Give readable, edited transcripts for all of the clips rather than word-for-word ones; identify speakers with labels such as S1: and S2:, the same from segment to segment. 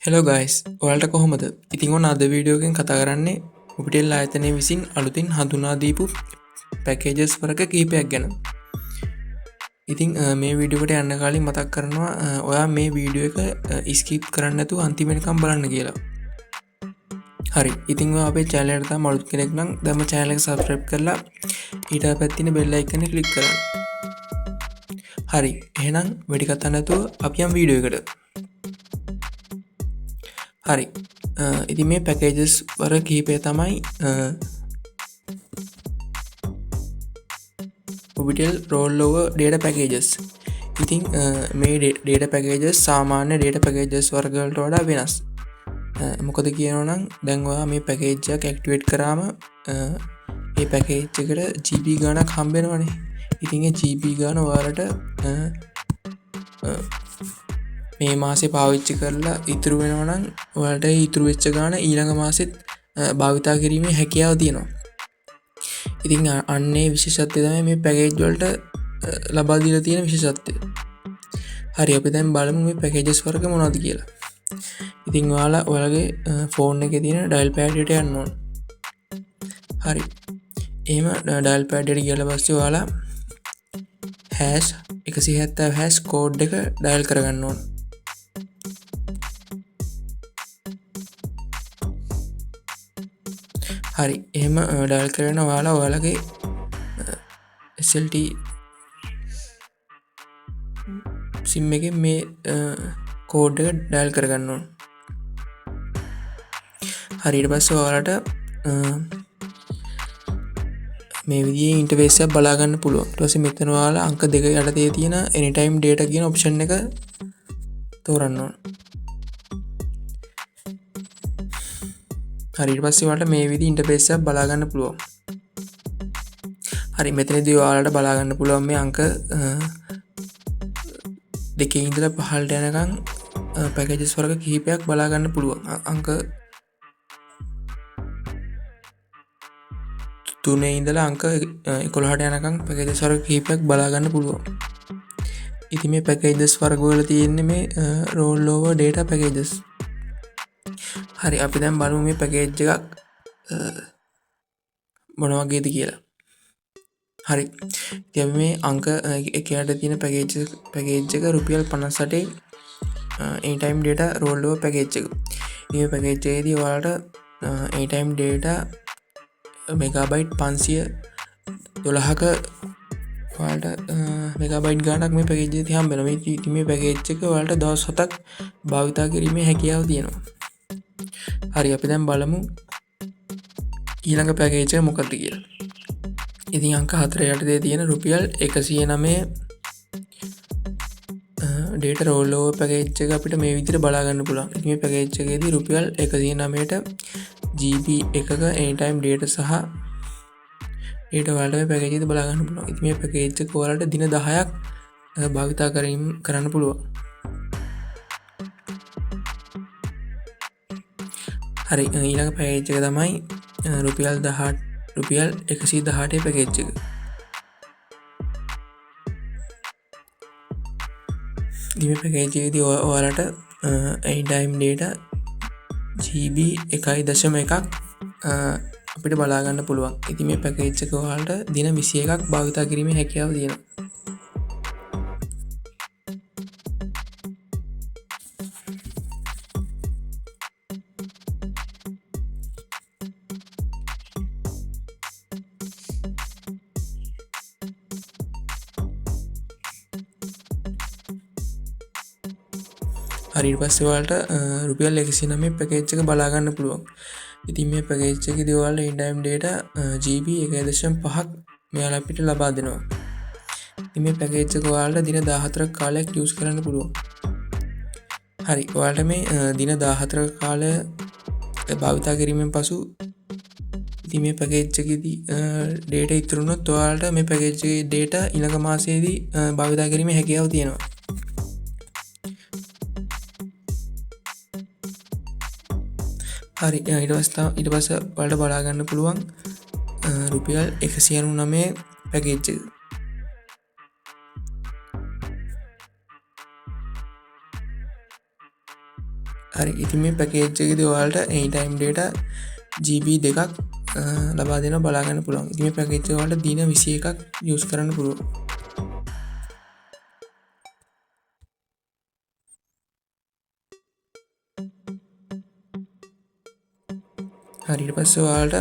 S1: Hello guys ඔයාලට කොහොමද ඉතින් ඔන්න අද වීඩියෝගෙන් කතා කරන්නේ ඔබිටෙල් ආයතනය විසින් අලුතින් හඳුනාදීපු පැකේජස් වරක කීපයක් ගැන ඉතිං මේ වීඩියෝකට යන්න කාලින් මතක් කරනවා ඔයා මේ වීඩියෝ එක ස්කීප් කරන්නතු අන්තිමෙනකම් බලන්න කියලා හරි ඉතිං අපේ චෑලට මලුත් කෙනෙක් නම් දම චෑලක සබස්ක්‍රයිබ් කරලා ඊට පැත්තින බෙල්ල එකන කලික් කරන්න හරි එහෙනම් වැඩි කතන්නතුව අපියම් වීඩියෝ එකට හරි ඉති මේ පැකේජස් වර කීපය තමයි ඔබිටෙල් රෝල්ලෝව ඩේට පැකේජස් ඉතිං මේ ඩේට පැකේජස් සාමාන්‍ය ඩේට පැකේජස් වර්ගලට වඩා වෙනස් මොකද කියනනම් දැන්වා මේ පැකේජ්ජක් ඇක්ටිවේට් කරාම ඒ පැකේච්චකට ජීප ගානක් හම්බෙනවනේ ඉතිං ජීප ගාන වාරට මේ මාසේ පාවිච්චි කරලා ඉතුරු වෙනවනම් වලට ඉතුරු වෙච්ච ගාන ඊළඟ මාසෙත් භාවිතා කිරීමේ හැකියාව තියෙනවා ඉතිං අන්නේ විශේෂත්වය තමයි මේ පැකේජ්වලට ලබාදීල තියෙන විශේෂත්වය හරි අපි දැන් බලමු මේ පැකේජස් වර්ග මොනවද කියලා ඉතිං වාලා ඔයාලගේ ෆෝන් එක තියෙන ඩයිල් පෑඩ්ට යන්න ඕන හරි එහෙම ඩයිල් පෑඩ්ඩට කියල පස්සේ වාලා හැස් 170 හැස් කෝඩ් එක ඩයිල් කරගන්න ඕන හරි එහෙම ඩයිල් කරන වාලා ඔයාලගේ SLT සිම් එක මේ කෝඩ් එක ඩයිල් කරගන්න ඕන හරිට පස්ස ඔයාලට මේ විදිේ ඉන්ටවේසයක් බලාගන්න පුළුවන් ටස මෙතනවාලා අංක දෙක යටතේ තියෙන එනිටයිම් ඩේට කියන ඔප්ෂන් එක තෝරන්න ඕන හරිට පස්සේවට මේ විදි ඉන්ටපේසයක් බලාගන්න පුළුවන් හරි මෙතනදී ඔයාලට බලාගන්න පුළුවන් මේ අංක දෙකේ ඉඳලා පහළට යනකම් පැකේජස් වර්ග කිහිපයක් බලාගන්න පුළුවන් අංක තුනේ ඉඳලා අංක 11ට යනකම් පැකේජස් වර්ග කිහිපයක් බලාගන්න පුළුවන් ඉතින් මේ පැකේජස් වර්ග වල තියෙන්නේ මේ රෝල් ඕවර් ඩේටා පැකේජස් හරි අපි දැන් බලමු මේ පැකේජ් එකක් මොන වගේද කියලා හරි ඉතින් අපි මේ අංක එකයට තියෙන පැකේජ් එක රුපියල් 58 anytime data rollover පැකේජ් එක මේ පැකේජ් එකේදී ඔයාලට anytime data මෙගාබයිට් 512ක ඔයාලට මෙගාබයිට් ගානක් මේ පැකේජ් එකේ හම්බ වෙනවා ඉතින් මේ පැකේජ් එක ඔයාලට දවස් 7ක් භාවිතා කිරීමේ හැකියාව තියෙනවා හරි අපි දැන් බලමු ඊළඟ පැකේජ් එක මොකක්ද කියලා ඉතින් අංක 4 යටතේ තියෙන රුපියල් 109 ඩේටා රෝල් ඕවර් පැකේජ් එක අපිට මේ විදිහට බලා ගන්න පුළුවන් ඉතින් මේ පැකේජ් එකේදී රුපියල් 109ට GB එකක anytime data සහ data වලට මේ පැකේජ් එක බලා ගන්න පුළුවන් ඉතින් මේ පැකේජ් එක ඔයාලට දින 10ක් භාවිතා කරන්න පුළුවන් හරි ඊළඟ පැකේජ් එක තමයි රුපියල් 118 පැකේජ් එක මේ පැකේජ් එකේදී ඔයාලට anytime data GB 1.1ක් අපිට බලා ගන්න පුළුවන් ඉතින් මේ පැකේජ් එක ඔයාලට දින 21ක් භාවිතා කිරීමේ හැකියාව තියෙනවා හරිට පස්සේ ඔයාලට රුපියල් 109 පැකේජ් එක බලා ගන්න පුළුවන් ඉතින් මේ පැකේජ් එකේදී ඔයාලට anytime data GB 1.5ක් මෙයාලා අපිට ලබා දෙනවා ඉතින් මේ පැකේජ් එක ඔයාලට දින 14ක කාලයක් යූස් කරන්න පුළුවන් හරි ඔයාලට මේ දින 14ක කාලය භාවිතා කිරීමෙන් පසු ඉතින් මේ පැකේජ් එකේදී data ඉතුරු වුණොත් ඔයාලට මේ පැකේජ් එකේ data ඊළඟ මාසයේදී භාවිතා කිරීමේ හැකියාව තියෙනවා හරි ඊට පස්සේ ඔයාලට බලා ගන්න පුළුවන් රුපියල් 199 පැකේජ් එක හරි ඉතින් මේ පැකේජ් එකේදී ඔයාලට anytime data GB 2ක් ලබා දෙන බලාගන්න පුළුවන්. ඉතින් මේ පැකේජ් එක ඔයාලට දින 21ක් යූස් කරන්න පුළුවන්. හරි ඊට පස්සේ ඔයාලට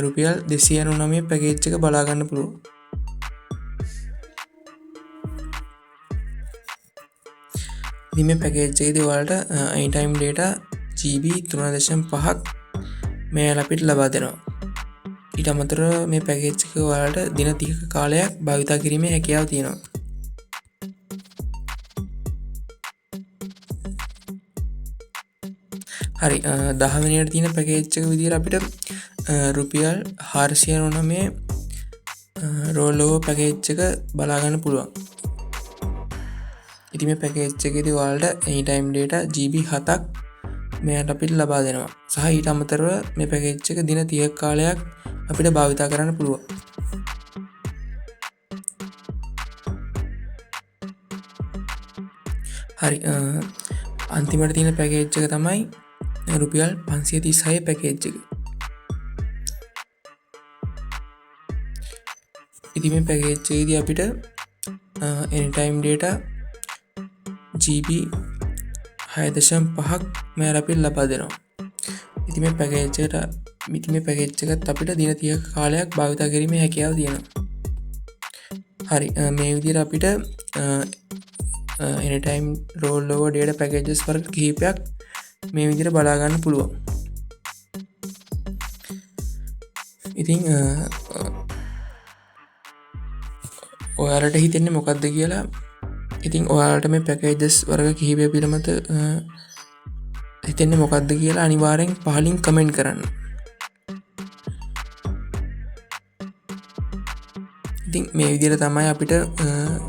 S1: රුපියල් 299 පැකේජ් එක බලා ගන්න පුළුවන්. ඉතින් මේ පැකේජ් එකේදී ඔයාලට anytime data GB 3.5ක් මේල් අපිට ලබා දෙනවා. ඊට අමතරව මේ පැකේජ් එක ඔයාලට දින 30ක කාලයක් භාවිතා කිරීමේ හැකියාව තියෙනවා. හරි 10 වෙනියට තියෙන පැකේජ් එක විදිහට අපිට රුපියල් 499 රෝල් ඕවර් පැකේජ් එක බලා ගන්න පුළුවන්. ඉතින් මේ පැකේජ් එකේදී ඔයාලට anytime data GB 7ක් මේකට අපිට ලබා දෙනවා. සහ ඊට අමතරව මේ පැකේජ් එක දින 30ක කාලයක් අපිට භාවිතා කරන්න පුළුවන්. හරි අන්තිමට තියෙන පැකේජ් එක තමයි රුපියල් 536 පැකේජ් එක. ඉතින් මේ පැකේජ් එකේදී අපිට anytime data GB 6.5ක් මේකට අපිට ලබා දෙනවා. ඉතින් මේ පැකේජ් එකත් අපිට දින 30ක කාලයක් භාවිතා කිරීමේ හැකියාව තියෙනවා. හරි මේ විදිහට අපිට anytime roll over data packages වර්ග කිහිපයක් මේ විදිහට බලා ගන්න පුළුවන්. ඉතින් ඔයාලට හිතෙන්නේ මොකක්ද කියලා ඉතින් ඔයාලට මේ පැකේජස් වර්ග කිහිපය පිළිබඳ හිතෙන්නේ මොකක්ද කියලා අනිවාර්යෙන් පහලින් කමෙන්ට් කරන්න. ඉතින් මේ විදිහට තමයි අපිට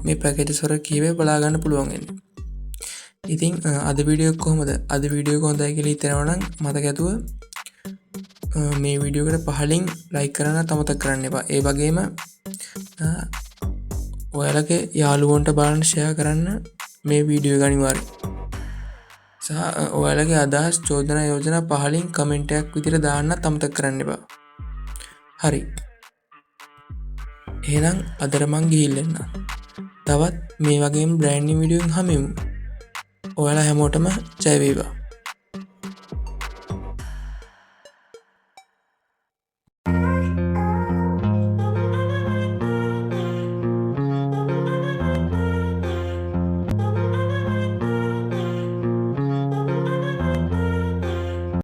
S1: මේ පැකේජස් වර්ග කිහිපය බලා ගන්න පුළුවන් වෙන්නේ. ඉතින් අද වීඩියෝ එක කොහොමද? අද වීඩියෝ එක හොඳයි කියලා හිතෙනවා නම් මතක ඇතුව මේ වීඩියෝ එකට පහලින් ලයික් කරන්න අමතක කරන්න එපා. ඒ වගේම ඔයාලගේ යාළුවන්ට බලන්න ෂෙයා කරන්න මේ වීඩියෝ එක අනිවාර්යයෙන්. සහ ඔයාලගේ අදහස් චෝදනා යෝජනා පහලින් කමෙන්ට් එකක් විදිහට දාන්නත් අමතක කරන්න එපා. හරි. එහෙනම් අදට මං ගිහිල්ලා එන්න. තවත් මේ වගේම බ්‍රෑන්ඩ් නිව් වීඩියෝ එකකින් හමු වෙමු. ඔයාලා හැමෝටම ජය වේවා.